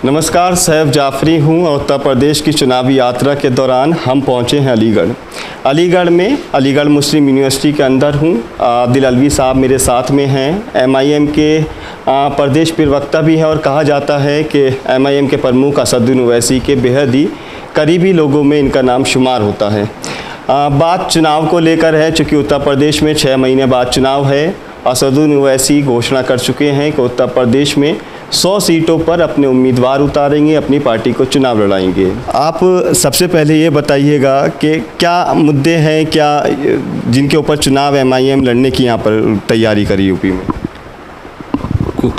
नमस्कार, सैफ जाफरी हूँ और उत्तर प्रदेश की चुनावी यात्रा के दौरान हम पहुँचे हैं अलीगढ़ में अलीगढ़ मुस्लिम यूनिवर्सिटी के अंदर हूँ। आदिल अलवी साहब मेरे साथ में हैं। एमआईएम के प्रदेश प्रवक्ता भी है और कहा जाता है कि एमआईएम के प्रमुख असदुद्दीन ओवैसी के बेहद ही करीबी लोगों में इनका नाम शुमार होता है। बात चुनाव को लेकर है, चूँकि उत्तर प्रदेश में 6 महीने बाद चुनाव है। असदुद्दीन ओवैसी घोषणा कर चुके हैं कि उत्तर प्रदेश में 100 सीटों पर अपने उम्मीदवार उतारेंगे, अपनी पार्टी को चुनाव लड़ाएंगे। आप सबसे पहले ये बताइएगा कि क्या मुद्दे हैं क्या जिनके ऊपर चुनाव एमआईएम लड़ने की यहाँ पर तैयारी करी यूपी में?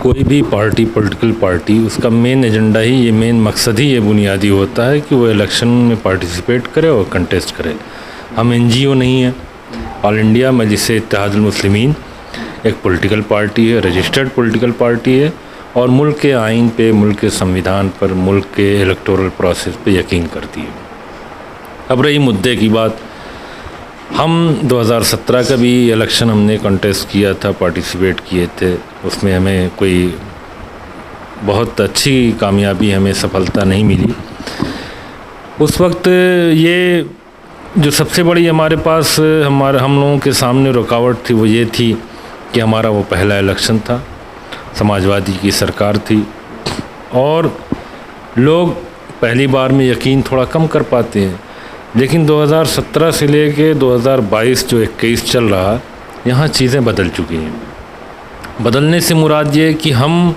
कोई भी पार्टी, पॉलिटिकल पार्टी, उसका मेन एजेंडा ही ये, मेन मकसद ही ये बुनियादी होता है कि वो इलेक्शन में पार्टिसिपेट करे और कंटेस्ट करे। हम एनजीओ नहीं है। ऑल इंडिया मजलिस-ए-इत्तेहादुल मुस्लिमीन एक पॉलिटिकल पार्टी है, रजिस्टर्ड पॉलिटिकल पार्टी है और मुल्क के आइन पे, मुल्क के संविधान पर, मुल्क के इलेक्टोरल प्रोसेस पे यकीन करती है। अब रही मुद्दे की बात, हम 2017 का भी इलेक्शन हमने कंटेस्ट किया था, पार्टिसिपेट किए थे। उसमें हमें कोई बहुत अच्छी कामयाबी, हमें सफलता नहीं मिली। उस वक्त ये जो सबसे बड़ी हमारे पास हम लोगों के सामने रुकावट थी वो ये थी कि हमारा वो पहला इलेक्शन था, समाजवादी की सरकार थी और लोग पहली बार में यकीन थोड़ा कम कर पाते हैं। लेकिन 2017 से लेके 2022 जो 21 चल रहा, यहाँ चीज़ें बदल चुकी हैं। बदलने से मुराद ये कि हम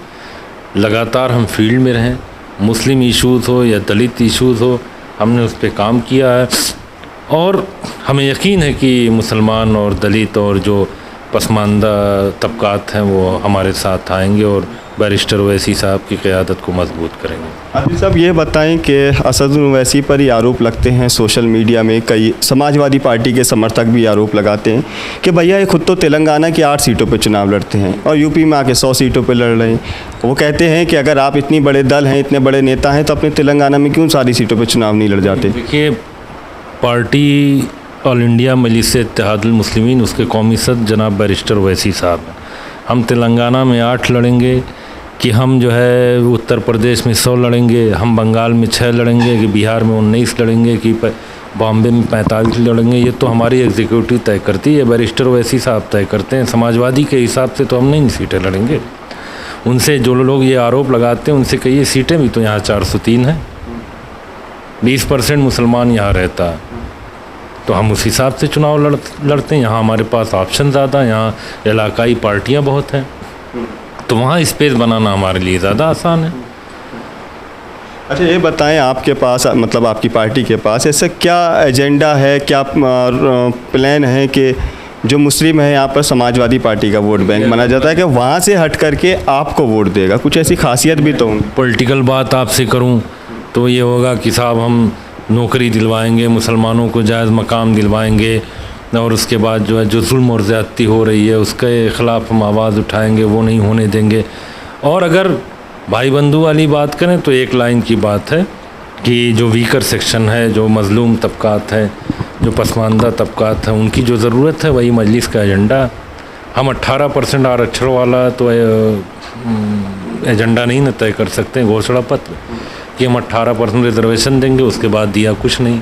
लगातार हम फील्ड में रहें, मुस्लिम इशूज़ हो या दलित इशूज़ हो, हमने उस पर काम किया है और हमें यकीन है कि मुसलमान और दलित और जो पसमानदा तबकात हैं वो हमारे साथ आएंगे और बैरिस्टर ओवैसी साहब की क़यादत को मजबूत करेंगे। आदिल साहब ये बताएं कि असदुद्दीन ओवैसी पर ये आरोप लगते हैं, सोशल मीडिया में कई समाजवादी पार्टी के समर्थक भी आरोप लगाते हैं कि भैया ये खुद तो तेलंगाना की 8 सीटों पर चुनाव लड़ते हैं और यूपी में आके 100 सीटों पर लड़ रहे हैं। वो कहते हैं कि अगर आप इतनी बड़े दल हैं, इतने बड़े नेता हैं, तो अपने तेलंगाना में क्यों सारी सीटों पर चुनाव नहीं लड़ जाते? देखिए, पार्टी ऑल इंडिया मजलिस-ए-इत्तेहादुल मुस्लिमीन, उसके कौमी सदर जनाब बैरिस्टर ओवैसी साहब हैं। हम तेलंगाना में 8 लड़ेंगे कि हम जो है उत्तर प्रदेश में 100 लड़ेंगे, हम बंगाल में 6 लड़ेंगे कि बिहार में 19 लड़ेंगे कि बॉम्बे में 45 लड़ेंगे, ये तो हमारी एग्जीक्यूटिव तय करती है, बैरिस्टर ओवैसी साहब तय करते हैं। समाजवादी के हिसाब से तो हम नहीं सीटें लड़ेंगे। उनसे जो लोग ये आरोप लगाते हैं उनसे कहिए सीटें भी तो यहाँ 403 हैं, 20% मुसलमान यहाँ रहता है, तो हम उस हिसाब से चुनाव लड़ते हैं। यहाँ हमारे पास ऑप्शन ज़्यादा, यहाँ इलाकाई पार्टियाँ बहुत हैं, तो वहाँ स्पेस बनाना हमारे लिए ज़्यादा आसान है। अच्छा ये बताएं, आपके पास मतलब आपकी पार्टी के पास ऐसा क्या एजेंडा है, क्या प्लान है कि जो मुस्लिम है यहाँ पर समाजवादी पार्टी का वोट बैंक माना जाता है कि वहाँ से हट करके आपको वोट देगा? कुछ ऐसी खासियत भी तो होगी। पॉलिटिकल बात आपसे करूँ तो ये होगा कि साहब हम नौकरी दिलवाएंगे, मुसलमानों को जायज़ मकाम दिलवाएंगे और उसके बाद जो है जो जुल्म और ज़्यादती हो रही है उसके ख़िलाफ़ हम आवाज़ उठाएंगे, वो नहीं होने देंगे। और अगर भाई बंधु वाली बात करें तो एक लाइन की बात है कि जो वीकर सेक्शन है, जो मज़लूम तबकात हैं, जो पसमानदा तबकात हैं, उनकी जो ज़रूरत है वही मजलिस का एजेंडा। हम 18% आरक्षण वाला तो एजेंडा नहीं न तय कर सकते घोषणा पत्र कि हम 18% रिजर्वेशन देंगे, उसके बाद दिया कुछ नहीं।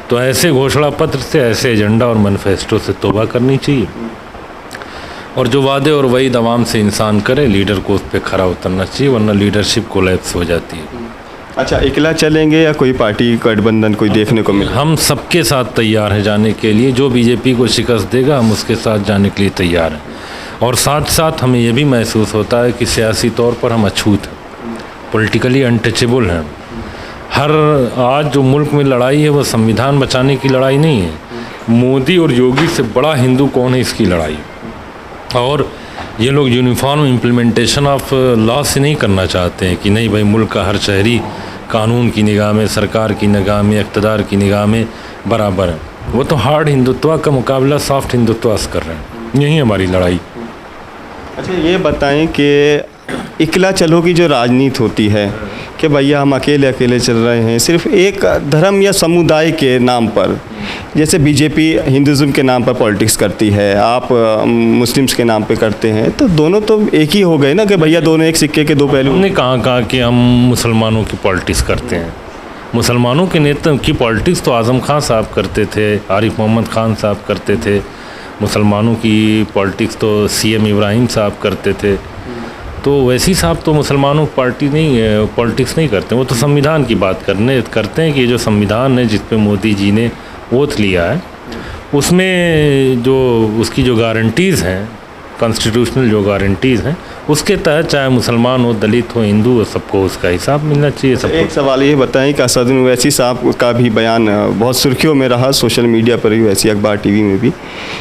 तो ऐसे घोषणा पत्र से, ऐसे एजेंडा और मैनिफेस्टो से तौबा करनी चाहिए और जो वादे और वही दवाम से इंसान करे, लीडर को उस पर खरा उतरना चाहिए, वरना लीडरशिप कोलैप्स हो जाती है। अच्छा, अकेला चलेंगे या कोई पार्टी गठबंधन कोई देखने को मिले? हम सबके साथ तैयार हैं जाने के लिए। जो बीजेपी को शिकस्त देगा हम उसके साथ जाने के लिए तैयार हैं और साथ साथ हमें यह भी महसूस होता है कि सियासी तौर पर हम अछूत हैं, पॉलिटिकली अनटचेबल हैं। हर आज जो मुल्क में लड़ाई है वो संविधान बचाने की लड़ाई नहीं है, मोदी और योगी से बड़ा हिंदू कौन है इसकी लड़ाई। और ये लोग यूनिफॉर्म इम्प्लीमेंटेशन ऑफ लॉ से नहीं करना चाहते हैं कि नहीं भाई मुल्क का हर शहरी कानून की निगाह में, सरकार की निगाह में, इक़्तिदार की निगाह में बराबर है। वो तो हार्ड हिंदुत्व का मुकाबला सॉफ्ट हिंदुत्व से कर रहे हैं, यही हमारी लड़ाई। अच्छा ये बताएं कि इकला चलो की जो राजनीति होती है कि भैया हम अकेले अकेले चल रहे हैं, सिर्फ एक धर्म या समुदाय के नाम पर, जैसे बीजेपी हिंदुज़म के नाम पर पॉलिटिक्स करती है, आप मुस्लिम्स के नाम पे करते हैं, तो दोनों तो एक ही हो गए ना कि भैया दोनों एक सिक्के के दो पहलू। हमने कहा कि हम मुसलमानों की पॉलिटिक्स करते हैं। मुसलमानों के नेता की पॉलिटिक्स तो आज़म खान साहब करते थे, आरिफ मोहम्मद खान साहब करते थे। मुसलमानों की पॉलिटिक्स तो सीएम इब्राहिम साहब करते थे। तो वैसी साहब तो मुसलमानों की पॉलिटिक्स नहीं करते, वो तो संविधान की बात करते हैं कि जो संविधान है जिस पे मोदी जी ने ओथ लिया है, उसमें जो उसकी जो गारंटीज़ हैं, कॉन्स्टिट्यूशनल जो गारंटीज़ हैं, उसके तहत चाहे मुसलमान हो, दलित हो, हिंदू हो, सबको उसका हिसाब मिलना चाहिए। सबको। एक सवाल ये बताएं कि असदुद्दीन ओवैसी साहब का भी बयान बहुत सुर्खियों में रहा, सोशल मीडिया पर भी, वैसी अखबार टीवी में भी,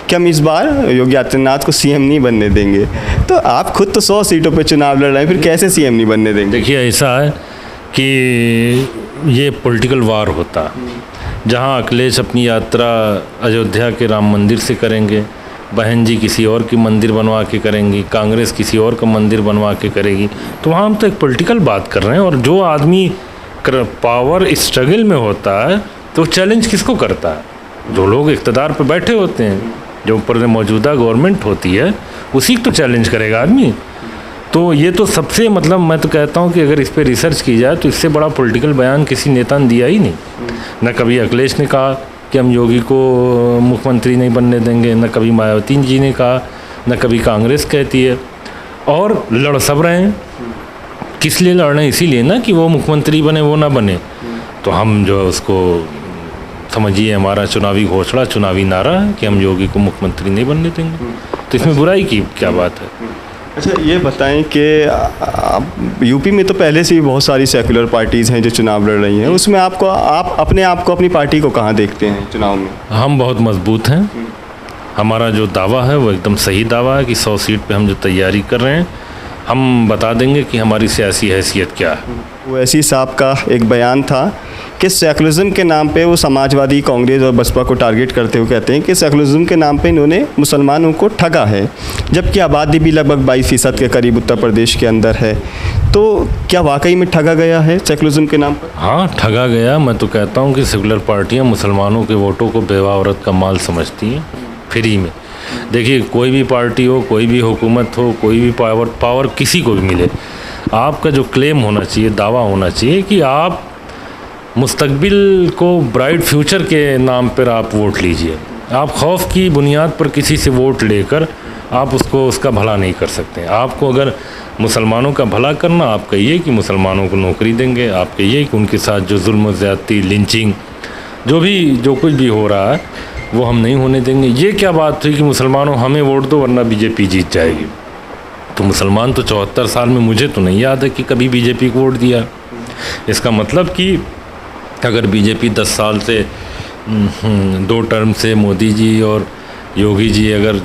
कि हम इस बार योगी आदित्यनाथ को सीएम नहीं बनने देंगे। तो आप खुद तो 100 सीटों पर चुनाव लड़ रहे हैं, फिर कैसे सीएम नहीं बनने देंगे? देखिए, ऐसा है कि ये पॉलिटिकल वार होता है। जहाँ अखिलेश अपनी यात्रा अयोध्या के राम मंदिर से करेंगे, बहन जी किसी और की मंदिर बनवा के करेंगी, कांग्रेस किसी और का मंदिर बनवा के करेगी, तो वहाँ हम तो एक पॉलिटिकल बात कर रहे हैं। और जो आदमी पावर स्ट्रगल में होता है तो चैलेंज किसको करता है? जो लोग इक़्तिदार पर बैठे होते हैं, जो ऊपर मौजूदा गवर्नमेंट होती है, उसी को तो चैलेंज करेगा आदमी। तो ये तो सबसे मैं तो कहता हूँ कि अगर इस पर रिसर्च की जाए तो इससे बड़ा पॉलिटिकल बयान किसी नेता ने दिया ही नहीं। न कभी अखिलेश ने कहा कि हम योगी को मुख्यमंत्री नहीं बनने देंगे, न कभी मायावती जी ने कहा, न कभी कांग्रेस कहती है। और लड़ सब रहे हैं। किस लिए लड़ रहे हैं? इसीलिए ना कि वो मुख्यमंत्री बने, वो ना बने। तो हम जो उसको समझिए हमारा चुनावी घोषणा, चुनावी नारा है कि हम योगी को मुख्यमंत्री नहीं बनने देंगे। तो इसमें बुराई की क्या बात है? अच्छा, ये बताएं कि यूपी में तो पहले से ही बहुत सारी सेकुलर पार्टीज़ हैं जो चुनाव लड़ रही हैं, उसमें आप अपने आप को, अपनी पार्टी को कहाँ देखते हैं चुनाव में? हम बहुत मजबूत हैं। हमारा जो दावा है वो एकदम सही दावा है कि 100 सीट पे हम जो तैयारी कर रहे हैं, हम बता देंगे कि हमारी सियासी हैसियत क्या है। ओवैसी साहब का एक बयान था कि सेकुलरिज्म के नाम पे वो समाजवादी, कांग्रेस और बसपा को टारगेट करते हुए कहते हैं कि सेकुलरिज्म के नाम पे इन्होंने मुसलमानों को ठगा है, जबकि आबादी भी लगभग 22% के करीब उत्तर प्रदेश के अंदर है। तो क्या वाकई में ठगा गया है सेकुलरिज्म के नाम पर? हाँ, ठगा गया। मैं तो कहता हूँ कि सेकुलर पार्टियाँ मुसलमानों के वोटों को बेवावरत का माल समझती हैं, फ्री में। देखिए, कोई भी पार्टी हो, कोई भी हुकूमत हो, कोई भी पावर किसी को भी मिले, आपका जो क्लेम होना चाहिए, दावा होना चाहिए कि आप मुस्तकबिल को ब्राइट फ्यूचर के नाम पर आप वोट लीजिए। आप खौफ की बुनियाद पर किसी से वोट लेकर आप उसका भला नहीं कर सकते। आपको अगर मुसलमानों का भला करना, आप कहिए कि मुसलमानों को नौकरी देंगे, आप कहिए कि उनके साथ जो जुल्म, ज़्यादती, लिंचिंग, जो कुछ भी हो रहा है वो हम नहीं होने देंगे। ये क्या बात हुई कि मुसलमानों हमें वोट दो वरना बीजेपी जीत जाएगी? तो मुसलमान तो 74 साल में, मुझे तो नहीं याद है कि कभी बीजेपी को वोट दिया। इसका मतलब कि अगर बीजेपी 10 साल से 2 टर्म से मोदी जी और योगी जी अगर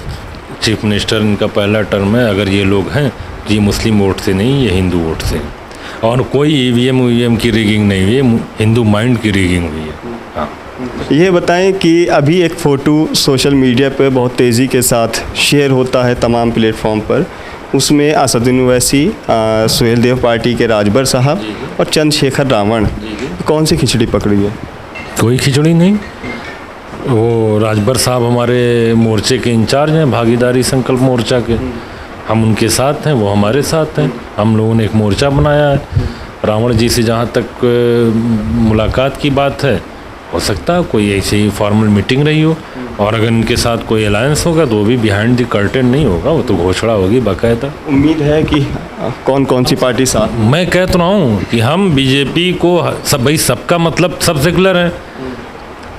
चीफ मिनिस्टर, इनका पहला टर्म है, अगर ये लोग हैं तो ये मुस्लिम वोट से नहीं, ये हिंदू वोट से। और कोई ईवीएम की रिगिंग नहीं हुई है, हिंदू माइंड की रिगिंग हुई है। हाँ, ये बताएं कि अभी एक फ़ोटो सोशल मीडिया पे बहुत तेज़ी के साथ शेयर होता है तमाम प्लेटफॉर्म पर, उसमें असदुद्दीन ओवैसी, सुहेल देव पार्टी के राजभर साहब और चंद्रशेखर रावण, कौन सी खिचड़ी पकड़ी है? कोई खिचड़ी नहीं। वो राजभर साहब हमारे मोर्चे के इंचार्ज हैं, भागीदारी संकल्प मोर्चा के। हम उनके साथ हैं, वो हमारे साथ हैं। हम लोगों ने एक मोर्चा बनाया है। रावण जी से जहाँ तक मुलाकात की बात है, हो सकता है कोई ऐसी ही फॉर्मल मीटिंग रही हो, और अगर इनके साथ कोई अलायंस होगा तो वो भी बिहाइंड द कर्टेन नहीं होगा, वो तो घोषणा होगी बाकायदा। उम्मीद है कि कौन सी पार्टी साथ? मैं कह तो रहा हूँ कि हम बीजेपी को भाई सबका मतलब सब सेकुलर हैं,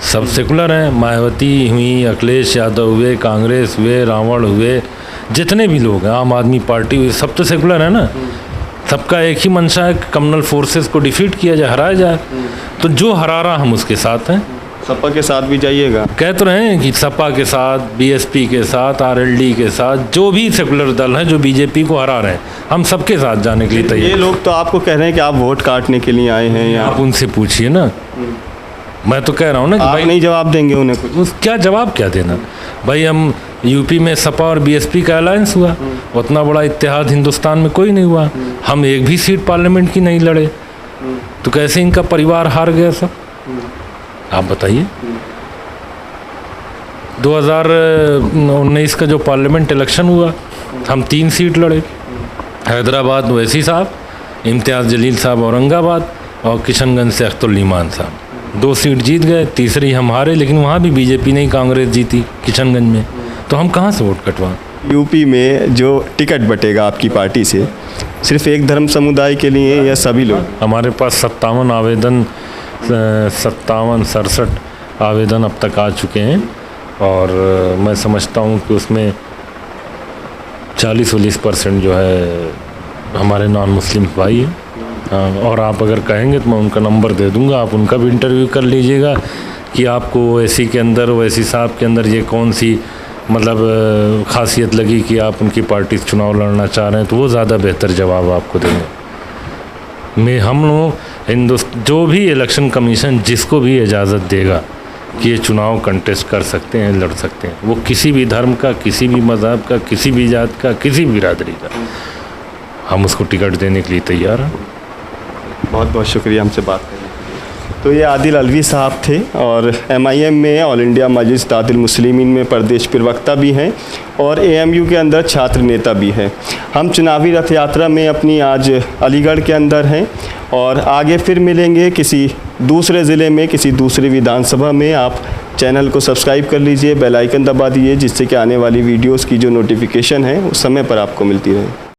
सब सेकुलर हैं। मायावती हुई, अखिलेश यादव हुए, कांग्रेस हुए, रावण हुए, जितने भी लोग हैं, आम आदमी पार्टी हुई, सब तो सेकुलर है ना। सबका एक ही मंशा है कि कम्युनल फोर्सेस को डिफीट किया जाए, हराया जाए। तो जो हरा रहा हम उसके साथ हैं। सपा के साथ भी जाइएगा? कह तो रहे हैं कि सपा के साथ, बीएसपी के साथ, आरएलडी के साथ, जो भी सेकुलर दल हैं जो बीजेपी को हरा रहे हैं, हम सबके साथ जाने के लिए तैयार। ये लोग तो आपको कह रहे हैं कि आप वोट काटने के लिए आए हैं या आप उनसे पूछिए ना। मैं तो कह रहा हूँ ना कि भाई नहीं जवाब देंगे उन्हें कुछ? क्या जवाब क्या देना भाई? हम यूपी में सपा और बीएसपी का अलायंस हुआ, उतना बड़ा इत्तेहाद हिंदुस्तान में कोई नहीं हुआ। हम एक भी सीट पार्लियामेंट की नहीं लड़े। तो कैसे इनका परिवार हार गया सब, आप बताइए। 2019 का जो पार्लियामेंट इलेक्शन हुआ, हम 3 सीट लड़े, हैदराबाद ओवैसी साहब, इम्तियाज़ जलील साहब औरंगाबाद और किशनगंज से अख्तरुल ईमान साहब। 2 सीट जीत गए, तीसरी हम हारे, लेकिन वहाँ भी बीजेपी नहीं कांग्रेस जीती किशनगंज में, तो हम कहाँ से वोट कटवाएं। यूपी में जो टिकट बटेगा आपकी पार्टी से, सिर्फ एक धर्म समुदाय के लिए या सभी लोग? हमारे पास 57 आवेदन 67 आवेदन अब तक आ चुके हैं, और मैं समझता हूँ कि उसमें 40-40% जो है हमारे नॉन मुस्लिम भाई हैं। और आप अगर कहेंगे तो मैं उनका नंबर दे दूंगा, आप उनका भी इंटरव्यू कर लीजिएगा कि आपको ओवैसी के अंदर, ओवैसी साहब के अंदर ये कौन सी मतलब खासियत लगी कि आप उनकी पार्टी से चुनाव लड़ना चाह रहे हैं, तो वो ज़्यादा बेहतर जवाब आपको देंगे। हम लोग जो भी इलेक्शन कमीशन जिसको भी इजाज़त देगा कि ये चुनाव कंटेस्ट कर सकते हैं, लड़ सकते हैं, वो किसी भी धर्म का, किसी भी मज़हब का, किसी भी जात का, किसी भी बिरादरी का, हम उसको टिकट देने के लिए तैयार हैं। बहुत बहुत शुक्रिया हमसे बात करने के लिए। तो ये आदिल अलवी साहब थे, और MIM में ऑल इंडिया मजलिस इत्तेहादुल मुस्लिमीन में प्रदेश प्रवक्ता भी हैं, और AMU के अंदर छात्र नेता भी हैं। हम चुनावी रथ यात्रा में अपनी आज अलीगढ़ के अंदर हैं, और आगे फिर मिलेंगे किसी दूसरे ज़िले में, किसी दूसरी विधानसभा में। आप चैनल को सब्सक्राइब कर लीजिए, बेल आइकन दबा दीजिए, जिससे कि आने वाली वीडियोस की जो नोटिफिकेशन है उस समय पर आपको मिलती रहे।